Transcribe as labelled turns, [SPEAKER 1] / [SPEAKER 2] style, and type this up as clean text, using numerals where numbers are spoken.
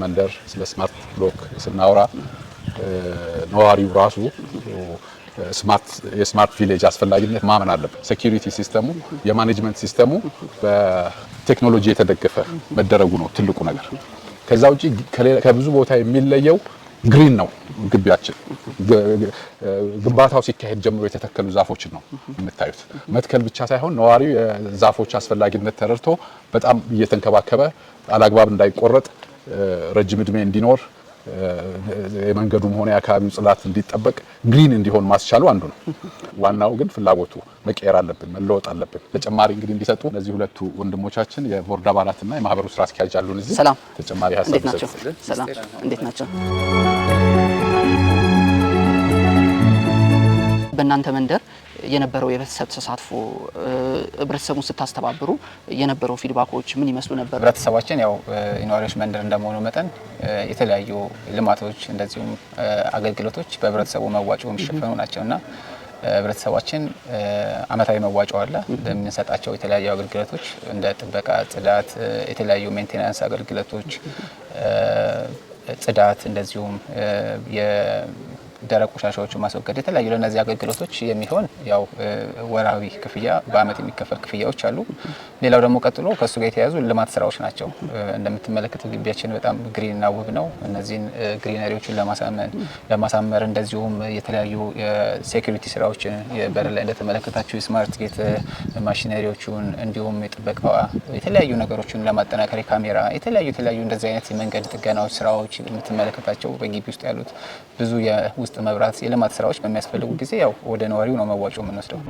[SPEAKER 1] መንደር ስለ ስማርት ብሎክ ስናወራ ነዋሪው ራሱ የስማርት ቪሌጅ አስፈላጊነት ማመን አለበት። ሴኩሪቲ ሲስተሙ የማኔጅመንት ሲስተሙ በቴክኖሎጂ የተደገፈ መደረጉ ነው ትልቁ ነገር። ከዛ ውጪ ከብዙ ቦታ የሚለየው ግሪን ነው። ግቢያችን ግንባታው ሲካሄድ ጀምሮ የተተከሉ ዛፎችን ነው የምታዩት። መትከል ብቻ ሳይሆን ነዋሪው የዛፎች አስፈላጊነት ተረድቶ በጣም እየተንከባከበ አላግባብ እንዳይቆረጥ ረጅም እድሜ እንዲኖር የመንገዱም ሆነ የአካባቢው ጽዳት እንዲጠበቅ ግሪን እንዲሆን ማስቻሉ አንዱ ነው። ዋናው ግን ፍላጎቱ መቀየር አለብን፣ መለወጥ አለብን። ተጨማሪ እንግዲህ እንዲሰጡ እነዚህ ሁለቱ ወንድሞቻችን የቦርድ አባላትና የማህበሩ ስራ አስኪያጅ አሉን እዚህ።
[SPEAKER 2] ሰላም፣
[SPEAKER 1] ተጨማሪ ሀሳብ
[SPEAKER 2] ናቸው። ሰላም፣ እንዴት ናቸው? በእናንተ መንደር የነበረው የህብረተሰብ ተሳትፎ ህብረተሰቡን ስታስተባብሩ የነበረው ፊድባኮች ምን ይመስሉ ነበር?
[SPEAKER 3] ህብረተሰባችን ያው የነዋሪዎች መንደር እንደመሆኑ መጠን የተለያዩ ልማቶች እንደዚሁም አገልግሎቶች በህብረተሰቡ መዋጮ የሚሸፈኑ ናቸውና ህብረተሰባችን አመታዊ መዋጮ አለ። ለምንሰጣቸው የተለያዩ አገልግሎቶች እንደ ጥበቃ፣ ጽዳት፣ የተለያዩ ሜንቴናንስ አገልግሎቶች፣ ጽዳት እንደዚሁም ደረቅ ቆሻሻዎችን ማስወገድ የተለያዩ ለነዚህ አገልግሎቶች የሚሆን ያው ወራዊ ክፍያ በአመት የሚከፈል ክፍያዎች አሉ። ሌላው ደግሞ ቀጥሎ ከሱ ጋር የተያዙ ልማት ስራዎች ናቸው። እንደምትመለከቱት ግቢያችን በጣም ግሪንና ውብ ነው። እነዚህን ግሪነሪዎችን ለማሳመር እንደዚሁም የተለያዩ የሴኩሪቲ ስራዎችን በር ላይ እንደተመለከታችሁ የስማርት ጌት ማሽነሪዎችን እንዲሁም የጥበቃ የተለያዩ ነገሮችን ለማጠናከር ካሜራ የተለያዩ እንደዚህ አይነት የመንገድ ጥገናዎች ስራዎች የምትመለከታቸው በግቢ ውስጥ ያሉት ብዙ የውስጥ መብራት የልማት ስራዎች በሚያስፈልጉ ጊዜ ያው ወደ ነዋሪው ነው መዋጮ የምንወስደው።